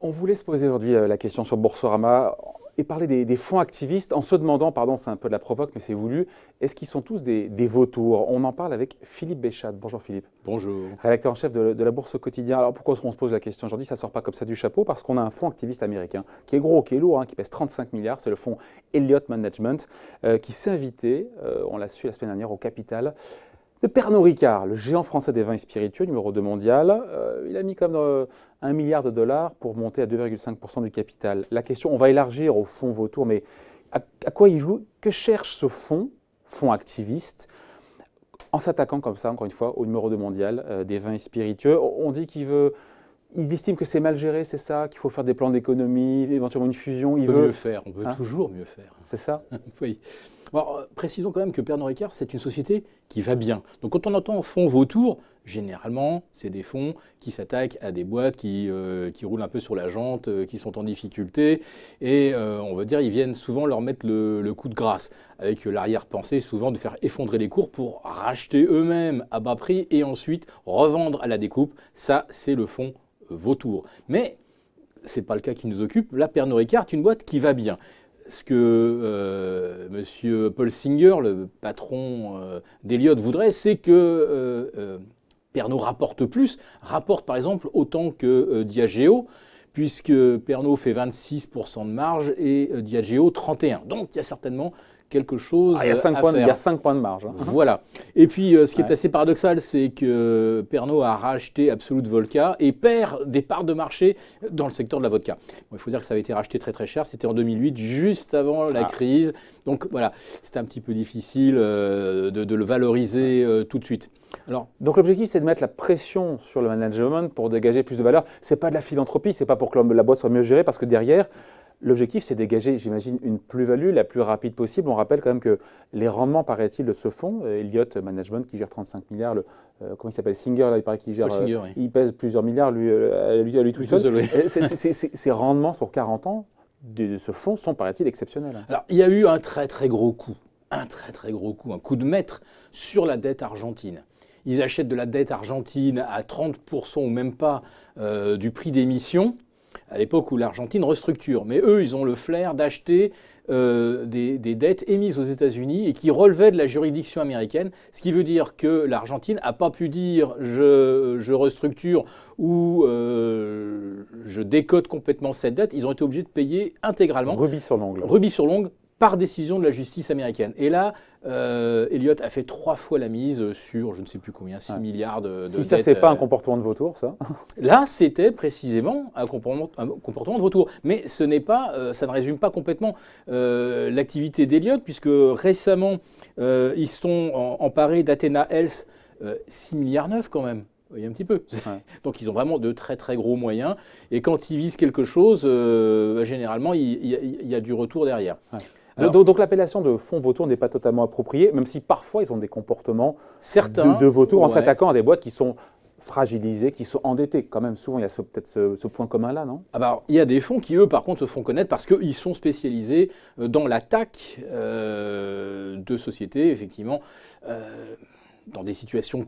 On voulait se poser aujourd'hui la question sur Boursorama et parler des fonds activistes en se demandant, pardon, c'est un peu de la provoque, mais c'est voulu, est-ce qu'ils sont tous des vautours? On en parle avec Philippe Béchat. Bonjour Philippe. Bonjour. Rédacteur en chef de la Bourse au quotidien. Alors pourquoi on se pose la question aujourd'hui? Ça ne sort pas comme ça du chapeau, parce qu'on a un fonds activiste américain qui est gros, qui est lourd, qui pèse 35 milliards. C'est le fonds Elliott Management qui s'est invité, on l'a su la semaine dernière, au capital de Pernod Ricard, le géant français des vins et spiritueux, numéro 2 mondial. Il a mis comme 1 milliard de dollars pour monter à 2,5% du capital. La question, on va élargir au fonds vautour, mais à quoi il joue? Que cherche ce fonds activiste, en s'attaquant comme ça, encore une fois, au numéro 2 mondial des vins et spiritueux? On dit il estime que c'est mal géré, c'est ça, qu'il faut faire des plans d'économie, éventuellement une fusion. On peut mieux faire, on peut toujours mieux faire. C'est ça? Oui. Alors, précisons quand même que Pernod Ricard, c'est une société qui va bien. Donc quand on entend fonds vautour, généralement, c'est des fonds qui s'attaquent à des boîtes qui roulent un peu sur la jante, qui sont en difficulté. Et on va dire, ils viennent souvent leur mettre le coup de grâce, avec l'arrière-pensée souvent de faire effondrer les cours pour racheter eux-mêmes à bas prix et ensuite revendre à la découpe. Ça, c'est le fonds vautour. Mais ce n'est pas le cas qui nous occupe. Là, Pernod Ricard est une boîte qui va bien. Ce que M. Paul Singer, le patron d'Elliott, voudrait, c'est que Pernod rapporte plus, rapporte par exemple autant que Diageo, puisque Pernod fait 26% de marge et Diageo 31%. Donc il y a certainement quelque chose à faire. Il y a 5 points de marge. Voilà. Et puis, ce qui est assez paradoxal, c'est que Pernod a racheté Absolut Vodka et perd des parts de marché dans le secteur de la vodka. Bon, il faut dire que ça avait été racheté très très cher. C'était en 2008, juste avant la crise. Donc voilà, c'était un petit peu difficile de le valoriser tout de suite. Donc l'objectif, c'est de mettre la pression sur le management pour dégager plus de valeur. Ce n'est pas de la philanthropie, ce n'est pas pour que la boîte soit mieux gérée, parce que derrière, l'objectif, c'est de dégager, j'imagine, une plus-value la plus rapide possible. On rappelle quand même que les rendements, paraît-il, de ce fonds, Elliott Management, qui gère 35 milliards, comment il s'appelle, Singer, là, il paraît qu'il gère, Singer, oui. Il pèse plusieurs milliards, lui tout seul. Ces rendements sur 40 ans de ce fonds sont, paraît-il, exceptionnels. Alors, il y a eu un très très gros coup, un coup de maître sur la dette argentine. Ils achètent de la dette argentine à 30% ou même pas du prix d'émission, à l'époque où l'Argentine restructure. Mais eux, ils ont le flair d'acheter des dettes émises aux États-Unis et qui relevaient de la juridiction américaine, ce qui veut dire que l'Argentine n'a pas pu dire je restructure ou je décode complètement cette dette. Ils ont été obligés de payer intégralement. Rubis sur l'ongle. Rubis sur l'ongle, par décision de la justice américaine. Et là, Elliott a fait 3 fois la mise sur, je ne sais plus combien, 6 milliards de dettes. Si ça, c'est pas un comportement de vautour, ça? Là, c'était précisément un comportement de vautour. Mais ce n'est pas, ça ne résume pas complètement l'activité d'Elliott, puisque récemment, ils sont emparés d'Athena Health, 6,9 milliards quand même. Il y a un petit peu. Donc, ils ont vraiment de très, très gros moyens. Et quand ils visent quelque chose, généralement, il y a du retour derrière. Alors, donc, l'appellation de fonds vautours n'est pas totalement appropriée, même si parfois, ils ont des comportements de vautours en s'attaquant à des boîtes qui sont fragilisées, qui sont endettées. Quand même, souvent, il y a peut-être ce point commun-là, non? Il y a des fonds qui, eux, par contre, se font connaître parce qu'ils sont spécialisés dans l'attaque de sociétés, effectivement, dans des situations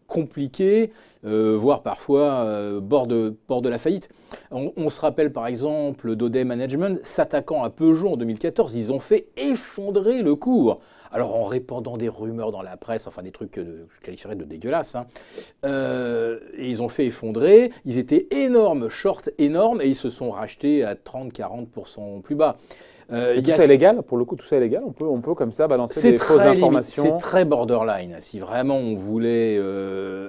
compliqué, voire parfois bord de la faillite. On se rappelle par exemple d'Oday Management s'attaquant à Peugeot en 2014, ils ont fait effondrer le cours. Alors en répandant des rumeurs dans la presse, enfin des trucs que je qualifierais de dégueulasses, et ils ont fait effondrer, ils étaient énormes, short énormes, et ils se sont rachetés à 30-40% plus bas. Tout ça est légal, pour le coup, tout ça est légal. On peut comme ça balancer des fausses informations. C'est très borderline. Si vraiment on voulait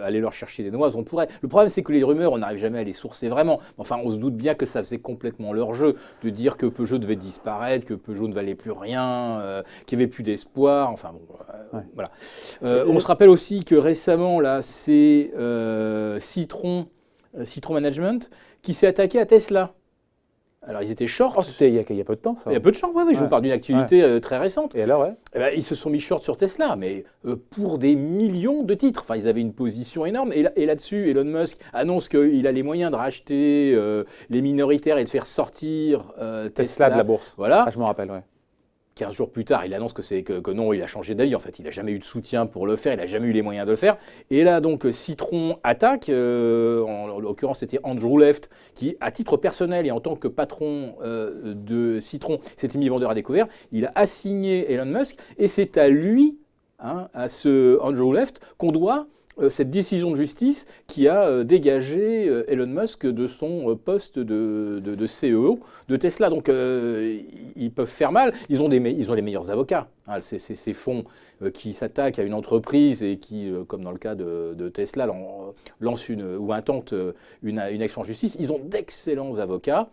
aller leur chercher des noises, on pourrait. Le problème, c'est que les rumeurs, on n'arrive jamais à les sourcer vraiment. Enfin, on se doute bien que ça faisait complètement leur jeu de dire que Peugeot devait disparaître, que Peugeot ne valait plus rien, qu'il n'y avait plus d'espoir. Enfin bon, voilà. On se rappelle aussi que récemment, là, c'est Citron Management qui s'est attaqué à Tesla. Alors, ils étaient short. Il y a peu de temps, ça. Il y a peu de temps, oui. Je vous parle d'une actualité très récente. Et alors, ils se sont mis short sur Tesla, mais pour des millions de titres. Enfin, ils avaient une position énorme. Et là-dessus, Elon Musk annonce qu'il a les moyens de racheter les minoritaires et de faire sortir Tesla de la bourse. Voilà. Je me rappelle, ouais. 15 jours plus tard, il annonce que non, il a changé d'avis. En fait, il n'a jamais eu de soutien pour le faire, il n'a jamais eu les moyens de le faire. Et là, donc, Citron attaque. En l'occurrence, c'était Andrew Left qui, à titre personnel et en tant que patron de Citron, s'était mis vendeur à découvert. Il a assigné Elon Musk et c'est à lui, à ce Andrew Left, qu'on doit cette décision de justice qui a dégagé Elon Musk de son poste de CEO de Tesla. Donc ils peuvent faire mal. Ils ont les meilleurs avocats. Ces fonds qui s'attaquent à une entreprise et qui, comme dans le cas de Tesla, lancent ou intentent une action en justice. Ils ont d'excellents avocats.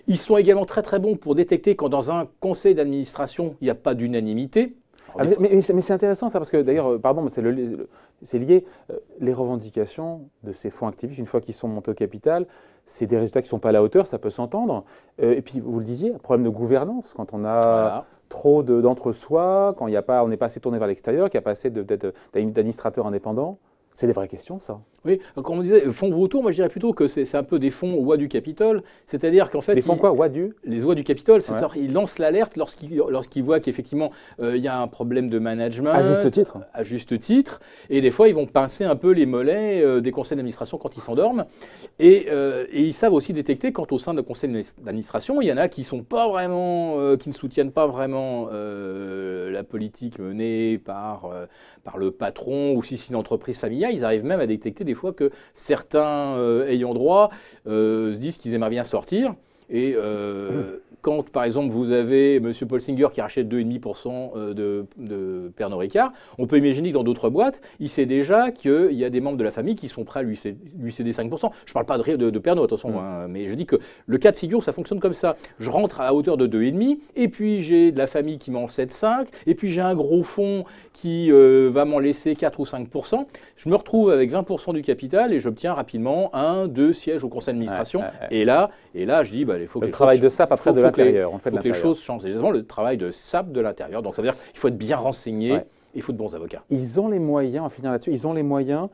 Ils sont également très très bons pour détecter quand dans un conseil d'administration, il n'y a pas d'unanimité. Mais c'est intéressant ça, parce que d'ailleurs, pardon, mais c'est lié, les revendications de ces fonds activistes, une fois qu'ils sont montés au capital, c'est des résultats qui ne sont pas à la hauteur, ça peut s'entendre. Et puis, vous le disiez, un problème de gouvernance, quand on a trop d'entre-soi, quand on n'est pas assez tourné vers l'extérieur, qu'il n'y a pas assez d'administrateurs indépendants. C'est des vraies questions, ça. Oui, comme on disait, fonds vautours, moi je dirais plutôt que c'est un peu des fonds oies du Capitole. C'est-à-dire qu'en fait. Des fonds quoi, oies du Les oies du Capitole, c'est ça, ils lancent l'alerte lorsqu'ils voient qu'effectivement il y a un problème de management. À juste titre. À juste titre. Et des fois, ils vont pincer un peu les mollets des conseils d'administration quand ils s'endorment. Et ils savent aussi détecter quand au sein de conseils d'administration, il y en a qui sont pas vraiment, qui ne soutiennent pas vraiment la politique menée par le patron, ou si c'est une entreprise familiale, ils arrivent même à détecter des fois que certains ayants droit se disent qu'ils aimeraient bien sortir. Et quand, par exemple, vous avez M. Paul Singer qui rachète 2,5% de Pernod Ricard, on peut imaginer que dans d'autres boîtes, il sait déjà qu'il y a des membres de la famille qui sont prêts à lui céder 5%. Je ne parle pas de Pernod, attention, mais je dis que le cas de figure, ça fonctionne comme ça. Je rentre à hauteur de 2,5, et puis j'ai de la famille qui m'en cède 5, et puis j'ai un gros fonds qui va m'en laisser 4 ou 5%. Je me retrouve avec 20% du capital et j'obtiens rapidement 2 sièges au conseil d'administration. Et là, je dis, il faut que le travail de SAP après de l'intérieur. Il faut que les choses changent. C'est exactement le travail de SAP de l'intérieur. Donc ça veut dire qu'il faut être bien renseigné, il faut de bons avocats. Ils ont les moyens, on va finir là-dessus, ils ont les moyens,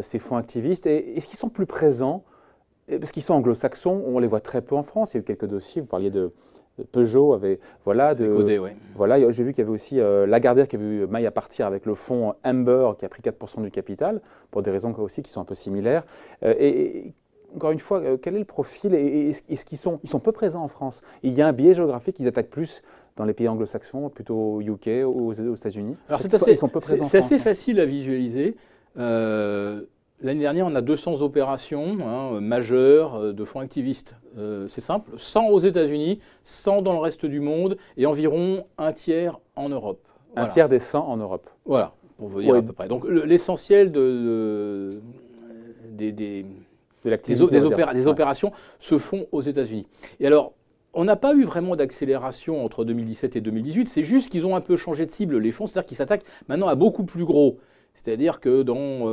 ces fonds activistes. Et est-ce qu'ils sont plus présents? Parce qu'ils sont anglo-saxons, on les voit très peu en France. Il y a eu quelques dossiers, vous parliez de Peugeot, j'ai vu qu'il y avait aussi Lagardère qui avait vu maille à partir avec le fonds Amber qui a pris 4% du capital, pour des raisons aussi qui sont un peu similaires. Encore une fois, quel est le profil et est-ce qu'ils sont peu présents en France? Il y a un biais géographique, ils attaquent plus dans les pays anglo-saxons, plutôt au UK, aux États-Unis. Alors c'est assez facile à visualiser. L'année dernière, on a 200 opérations majeures de fonds activistes. C'est simple, 100 aux États-Unis, 100 dans le reste du monde et environ un tiers en Europe. Voilà. Un tiers des 100 en Europe. Voilà, pour vous dire à peu près. Donc l'essentiel des opérations se font aux États-Unis. Et alors, on n'a pas eu vraiment d'accélération entre 2017 et 2018, c'est juste qu'ils ont un peu changé de cible, les fonds, c'est-à-dire qu'ils s'attaquent maintenant à beaucoup plus gros. C'est-à-dire que dans,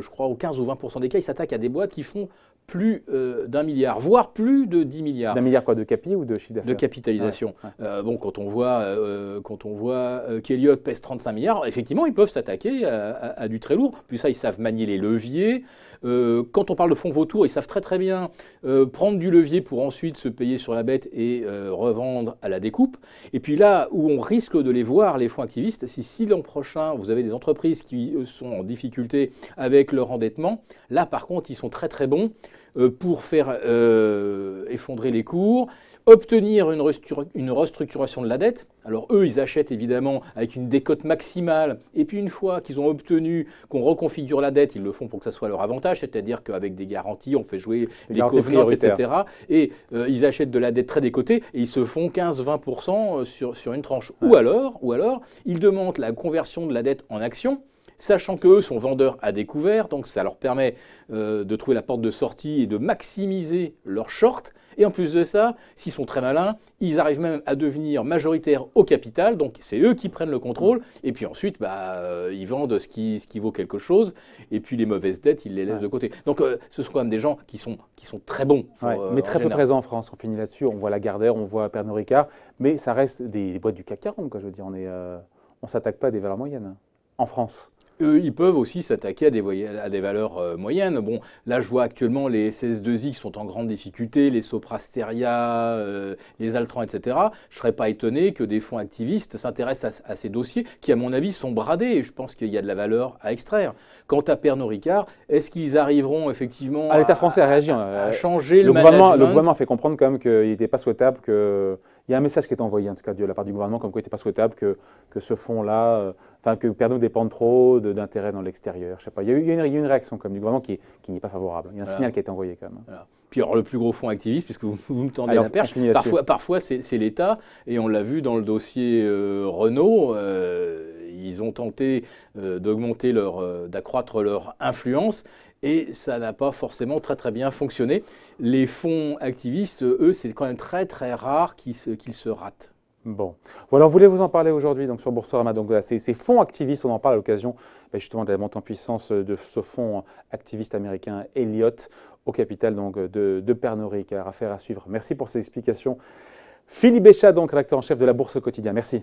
je crois, au 15 ou 20% des cas, ils s'attaquent à des boîtes qui font plus d'1 milliard, voire plus de 10 milliards. D'1 milliard quoi, de capi ou de chiffre d'affaires? De capitalisation. Quand on voit qu'Elliott pèse 35 milliards, effectivement, ils peuvent s'attaquer à du très lourd. Puis ça, ils savent manier les leviers. Quand on parle de fonds vautours, ils savent très très bien prendre du levier pour ensuite se payer sur la bête et revendre à la découpe. Et puis là où on risque de les voir, les fonds activistes, c'est si l'an prochain, vous avez des entreprises qui sont en difficulté avec leur endettement, là par contre, ils sont très très bons pour faire effondrer les cours, obtenir une restructuration de la dette. Alors eux, ils achètent évidemment avec une décote maximale, et puis une fois qu'ils ont obtenu qu'on reconfigure la dette, ils le font pour que ça soit leur avantage, c'est-à-dire qu'avec des garanties, on fait jouer les covenants, etc. Et ils achètent de la dette très décotée, et ils se font 15-20% sur une tranche. Ou alors, ils demandent la conversion de la dette en actions, sachant qu'eux sont vendeurs à découvert, donc ça leur permet de trouver la porte de sortie et de maximiser leur short. Et en plus de ça, s'ils sont très malins, ils arrivent même à devenir majoritaires au capital, donc c'est eux qui prennent le contrôle, et puis ensuite, ils vendent ce qui vaut quelque chose, et puis les mauvaises dettes, ils les laissent de côté. Donc ce sont quand même des gens qui sont très bons. Mais très peu présents en France, on finit là-dessus, on voit Lagardère, on voit Pernod Ricard, mais ça reste des boîtes du CAC 40, quoi, je veux dire, on ne s'attaque pas à des valeurs moyennes, en France. Ils peuvent aussi s'attaquer à des valeurs moyennes. Bon, là, je vois actuellement les SS2I qui sont en grande difficulté, les Soprasteria, les Altran, etc. Je ne serais pas étonné que des fonds activistes s'intéressent à ces dossiers qui, à mon avis, sont bradés. Et je pense qu'il y a de la valeur à extraire. Quant à Pernod Ricard, est-ce qu'ils arriveront effectivement l'État français a réagi. à changer le management? Le gouvernement a fait comprendre quand même qu'il n'était pas souhaitable que... Il y a un message qui est envoyé, en tout cas, de la part du gouvernement, comme quoi il n'était pas souhaitable que ce fonds-là, que Pernod dépende trop d'intérêts dans l'extérieur. Je sais pas. Il y a eu une réaction comme du gouvernement qui n'est pas favorable. Il y a un signal qui a été envoyé quand même. Voilà. Puis alors le plus gros fonds activiste, puisque vous me tendez Alors, la perche, parfois c'est l'État, et on l'a vu dans le dossier Renault, ils ont tenté d'accroître leur influence, et ça n'a pas forcément très bien fonctionné. Les fonds activistes, eux, c'est quand même très rare qu'ils se ratent. Bon. Voilà, on voulait vous en parler aujourd'hui donc, sur Boursorama. Donc, voilà, ces fonds activistes, on en parle à l'occasion justement de la montée en puissance de ce fonds activiste américain Elliott, au capital donc, de Pernod Ricard. Affaire à suivre. Merci pour ces explications. Philippe Béchat, donc rédacteur en chef de la Bourse au quotidien. Merci.